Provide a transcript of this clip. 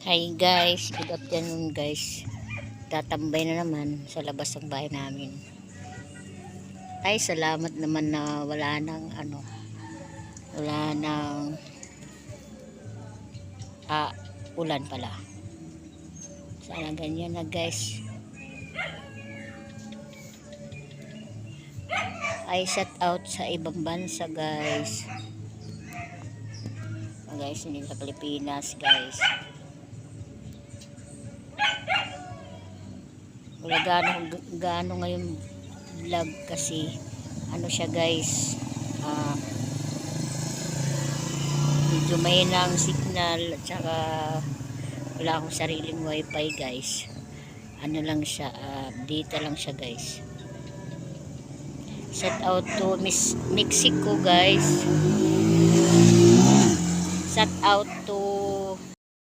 Hi guys, good afternoon guys. Tatambay na naman sa labas ng bahay namin. Ay, salamat naman na wala nang ulan pala. Sana ganyan na guys. Ay, shout out sa ibang bansa guys. Guys, hindi sa Pilipinas guys. Wala gaano ngayon vlog kasi ano siya guys, medyo may ng signal at saka wala akong sariling wifi guys. Ano lang siya, data lang siya guys. Shout out to Miss Mexico guys. Shout out